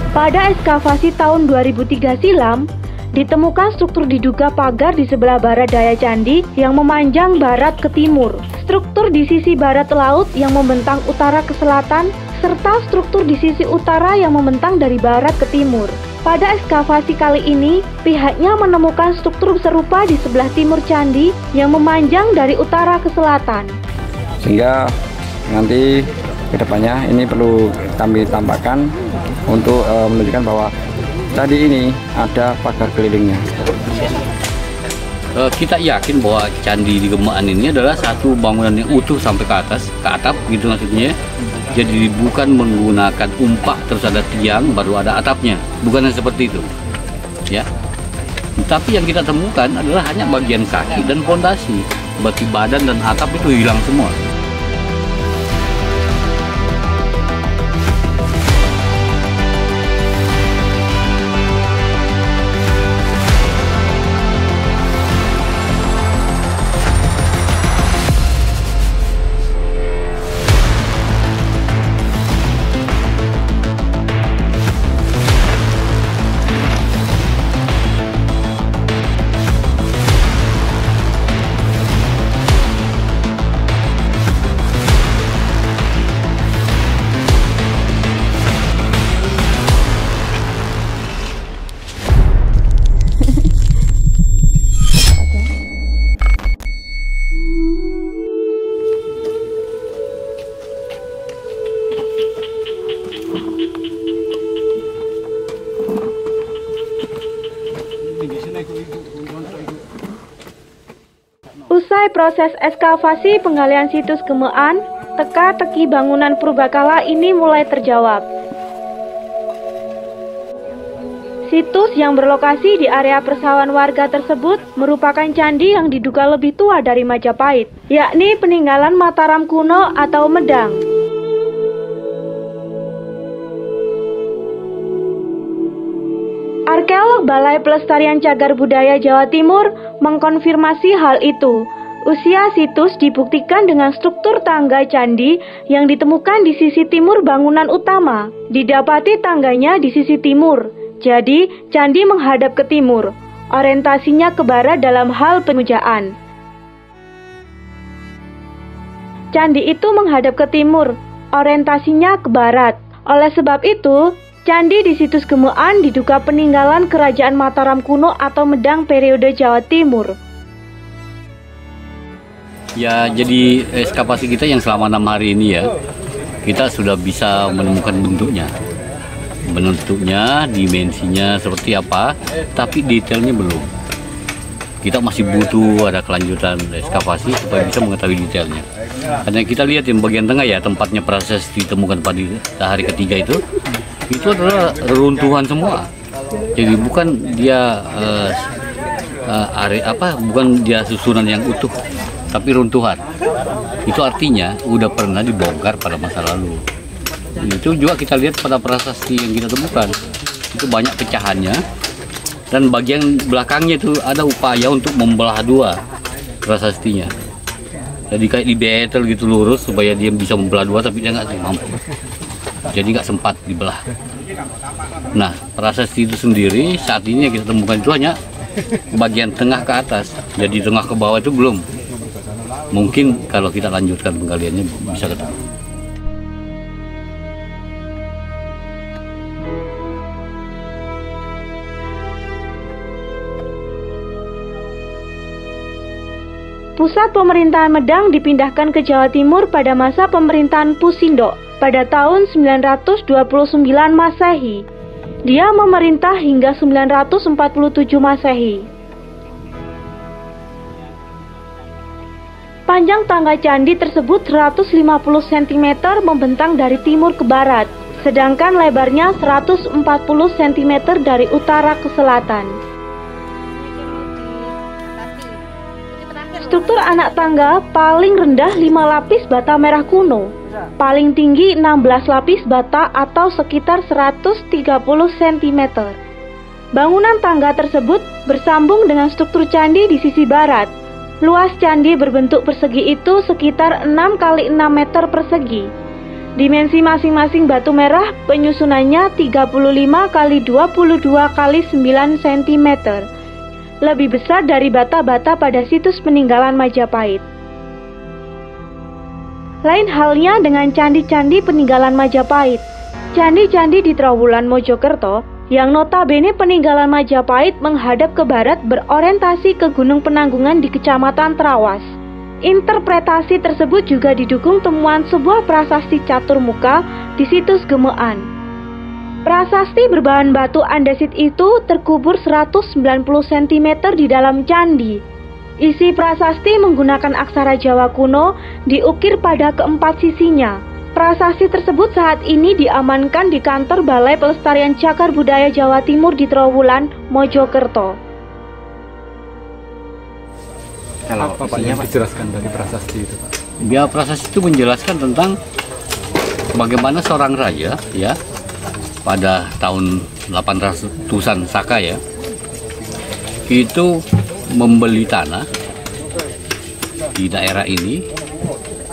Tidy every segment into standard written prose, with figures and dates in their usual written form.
Pada ekskavasi tahun 2003 silam, ditemukan struktur diduga pagar di sebelah barat daya candi yang memanjang barat ke timur, struktur di sisi barat laut yang membentang utara ke selatan, serta struktur di sisi utara yang membentang dari barat ke timur. Pada ekskavasi kali ini, pihaknya menemukan struktur serupa di sebelah timur candi yang memanjang dari utara ke selatan. Sehingga nanti kedepannya ini perlu kami tambahkan untuk menunjukkan bahwa tadi ini ada pagar kelilingnya. Kita yakin bahwa Candi di Gemaan ini adalah satu bangunan yang utuh sampai ke atas, ke atap gitu maksudnya. Jadi bukan menggunakan umpak terus ada tiang baru ada atapnya, bukan seperti itu, ya. Tapi yang kita temukan adalah hanya bagian kaki dan fondasi, berarti badan dan atap itu hilang semua. Usai proses ekskavasi penggalian situs Gemaan, teka-teki bangunan purbakala ini mulai terjawab. Situs yang berlokasi di area persawahan warga tersebut merupakan candi yang diduga lebih tua dari Majapahit, yakni peninggalan Mataram kuno atau Medang. Arkeolog Balai Pelestarian Cagar Budaya Jawa Timur mengkonfirmasi hal itu. Usia situs dibuktikan dengan struktur tangga candi yang ditemukan di sisi timur bangunan utama. Didapati tangganya di sisi timur, jadi candi menghadap ke timur. Orientasinya ke barat dalam hal pemujaan. Candi itu menghadap ke timur, orientasinya ke barat. Oleh sebab itu, candi di situs Gemaan diduga peninggalan kerajaan Mataram kuno atau Medang periode Jawa Timur. Ya, jadi ekskavasi kita yang selama 6 hari ini ya, kita sudah bisa menemukan bentuknya. Bentuknya, dimensinya seperti apa, tapi detailnya belum. Kita masih butuh ada kelanjutan ekskavasi supaya bisa mengetahui detailnya. Karena kita lihat yang bagian tengah ya, tempatnya proses ditemukan pada hari ketiga itu adalah reruntuhan semua. Jadi bukan dia bukan dia susunan yang utuh, tapi runtuhan. Itu artinya udah pernah dibongkar pada masa lalu. Itu juga kita lihat pada prasasti yang kita temukan. Itu banyak pecahannya, dan bagian belakangnya itu ada upaya untuk membelah dua prasastinya. Jadi kayak di betel gitu lurus supaya dia bisa membelah dua, tapi dia nggak mampu. Jadi nggak sempat dibelah. Nah, prasasti itu sendiri saat ini yang kita temukan itu hanya bagian tengah ke atas. Jadi tengah ke bawah itu belum. Mungkin kalau kita lanjutkan penggaliannya bisa ketemu. Pusat pemerintahan Medang dipindahkan ke Jawa Timur pada masa pemerintahan Pusindo pada tahun 929 Masehi. Dia memerintah hingga 947 Masehi. Panjang tangga candi tersebut 150 cm membentang dari timur ke barat, sedangkan lebarnya 140 cm dari utara ke selatan. Struktur anak tangga paling rendah 5 lapis bata merah kuno, paling tinggi 16 lapis bata atau sekitar 130 cm. Bangunan tangga tersebut bersambung dengan struktur candi di sisi barat. Luas candi berbentuk persegi itu sekitar 6 x 6 meter persegi. Dimensi masing-masing batu merah penyusunannya 35 x 22 x 9 cm. Lebih besar dari bata-bata pada situs peninggalan Majapahit. Lain halnya dengan candi-candi peninggalan Majapahit. Candi-candi di Trowulan Mojokerto yang notabene peninggalan Majapahit menghadap ke barat berorientasi ke Gunung Penanggungan di Kecamatan Trawas. Interpretasi tersebut juga didukung temuan sebuah prasasti catur muka di situs Gemean. Prasasti berbahan batu andesit itu terkubur 190 cm di dalam candi. Isi prasasti menggunakan aksara Jawa kuno diukir pada keempat sisinya. Prasasti tersebut saat ini diamankan di kantor Balai Pelestarian Cagar Budaya Jawa Timur di Trowulan, Mojokerto. Kalau apa Pak yang dijelaskan dari prasasti itu, Pak? Ya, prasasti itu menjelaskan tentang bagaimana seorang raja ya pada tahun 800-an Saka ya itu membeli tanah di daerah ini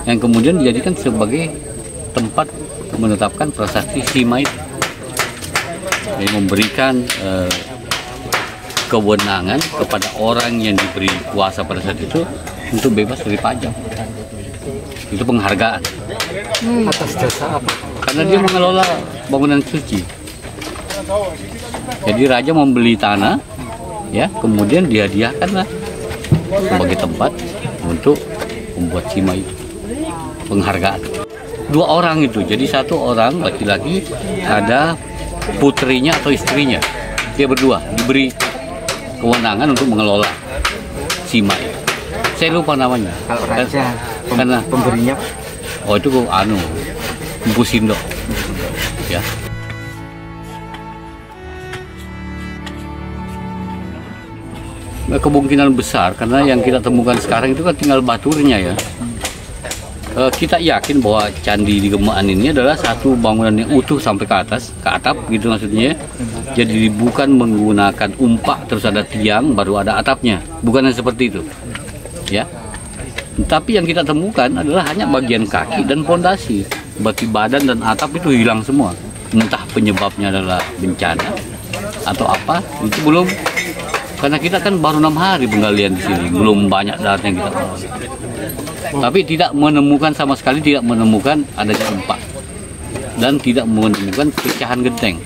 yang kemudian dijadikan sebagai tempat menetapkan prasasti Simait, yang memberikan kewenangan kepada orang yang diberi kuasa pada saat itu untuk bebas dari pajak. Itu penghargaan. Atas jasa apa? Karena dia mengelola bangunan suci. Jadi raja membeli tanah, ya, kemudian dihadiahkanlah sebagai tempat untuk membuat Sima itu. Penghargaan. 2 orang itu, jadi 1 orang laki-laki ada putrinya atau istrinya. Dia berdua diberi kewenangan untuk mengelola Sima itu. Saya lupa namanya. Kalau raja, karena pemberinya, oh itu Empu Sindo. Ya. Nah, kemungkinan besar karena yang kita temukan sekarang itu kan tinggal baturnya ya. Kita yakin bahwa candi di Gemean ini adalah satu bangunan yang utuh sampai ke atas, ke atap gitu maksudnya. Jadi bukan menggunakan umpak terus ada tiang baru ada atapnya, bukan seperti itu, ya. Tapi yang kita temukan adalah hanya bagian kaki dan pondasi, berarti badan dan atap itu hilang semua. Entah penyebabnya adalah bencana atau apa, itu belum. Karena kita kan baru 6 hari penggalian di sini, belum banyak data yang kita tahu. Tapi tidak menemukan sama sekali, tidak menemukan adanya umpak dan tidak menemukan pecahan genteng.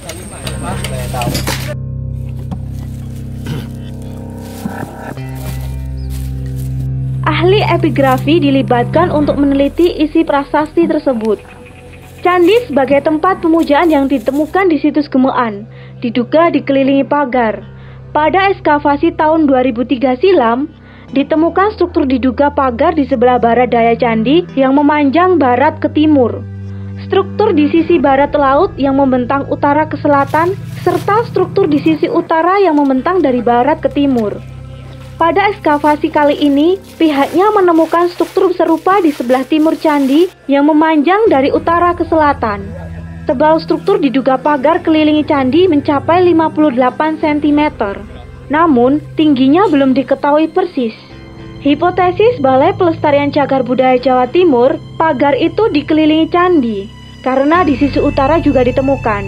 Ahli epigrafi dilibatkan untuk meneliti isi prasasti tersebut. Candi sebagai tempat pemujaan yang ditemukan di situs Gemean diduga dikelilingi pagar. Pada ekskavasi tahun 2003 silam, ditemukan struktur diduga pagar di sebelah barat daya candi yang memanjang barat ke timur. Struktur di sisi barat laut yang membentang utara ke selatan, serta struktur di sisi utara yang membentang dari barat ke timur. Pada ekskavasi kali ini, pihaknya menemukan struktur serupa di sebelah timur candi yang memanjang dari utara ke selatan. Tebal struktur diduga pagar kelilingi candi mencapai 58 cm. Namun, tingginya belum diketahui persis. Hipotesis Balai Pelestarian Cagar Budaya Jawa Timur, pagar itu dikelilingi candi, karena di sisi utara juga ditemukan.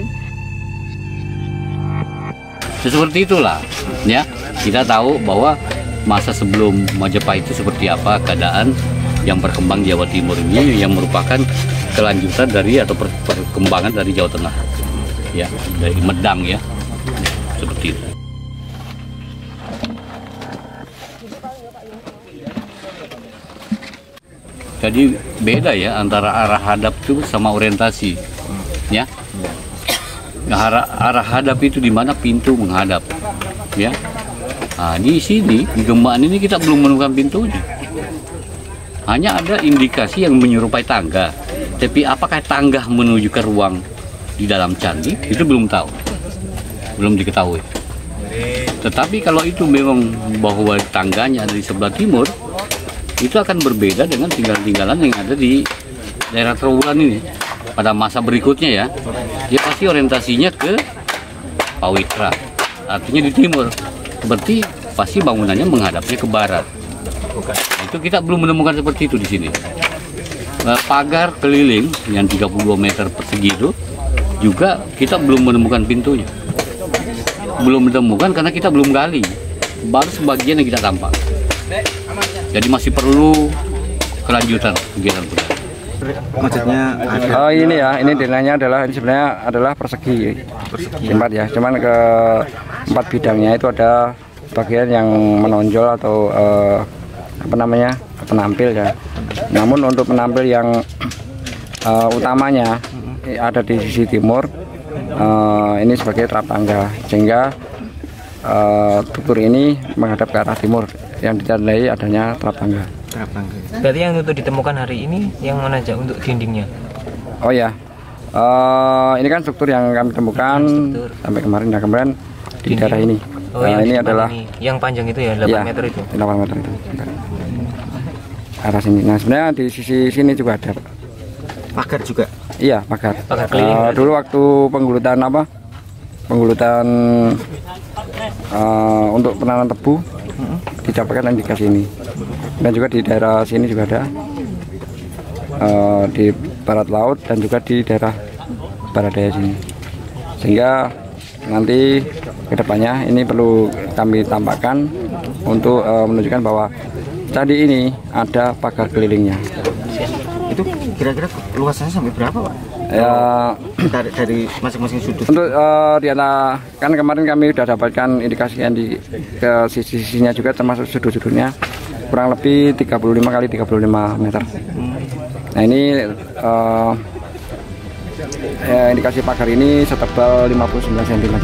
Seperti itulah, ya. Kita tahu bahwa masa sebelum Majapahit itu seperti apa keadaan yang berkembang di Jawa Timur ini, yang merupakan kelanjutan dari atau perkembangan dari Jawa Tengah, ya, dari Medang ya, seperti itu. Jadi beda ya antara arah hadap itu sama orientasi, ya. Arah hadap itu di mana pintu menghadap, ya. Nah, di sini di Gemean ini kita belum menemukan pintunya. Hanya ada indikasi yang menyerupai tangga, tapi apakah tangga menuju ke ruang di dalam candi itu belum tahu, belum diketahui. Tetapi kalau itu memang bahwa tangganya ada di sebelah timur, itu akan berbeda dengan tinggalan-tinggalan yang ada di daerah Trowulan ini pada masa berikutnya ya. Dia pasti orientasinya ke Pawitra, artinya di timur. Berarti pasti bangunannya menghadapnya ke barat. Itu kita belum menemukan seperti itu di sini. pagar keliling yang 32 meter persegi itu juga kita belum menemukan pintunya. Belum ditemukan karena kita belum gali. Baru sebagian yang kita tampak. Jadi masih perlu kelanjutan kegiatan pencarian. Maksudnya Oh ini ya, ini denanya adalah ini sebenarnya adalah persegi tempat ya. Cuman ke 4 bidangnya itu ada bagian yang menonjol atau apa namanya penampil ya. Namun untuk penampil yang utamanya ada di sisi timur, ini sebagai trap tangga, sehingga struktur ini menghadap ke arah timur yang ditandai adanya trap tangga. Berarti yang untuk ditemukan hari ini yang mana aja untuk dindingnya? Oh ya, ini kan struktur yang kami temukan sampai kemarin. Nah kemarin di daerah ini, Oh, ini adalah yang panjang itu ya 8 ya, meter itu. 8 meter itu. Arah sini. Nah sebenarnya di sisi sini juga ada. Pagar juga. Iya pagar. Pagar keliling. Dulu waktu penggulutan Penggulutan untuk penanaman tebu didapatkan indikasi ini. Dan juga di daerah sini juga ada, di barat laut dan juga di daerah barat daya sini. Sehingga nanti kedepannya ini perlu kami tambahkan untuk menunjukkan bahwa tadi ini ada pagar kelilingnya. Itu kira-kira luasannya sampai berapa, Pak? Ya, dari masing-masing sudut. untuk Diana kan kemarin kami sudah dapatkan indikasi yang di ke sisi-sisinya juga termasuk sudut-sudutnya kurang lebih 35 kali 35 meter. Nah ini indikasi pagar ini setebal 59 cm.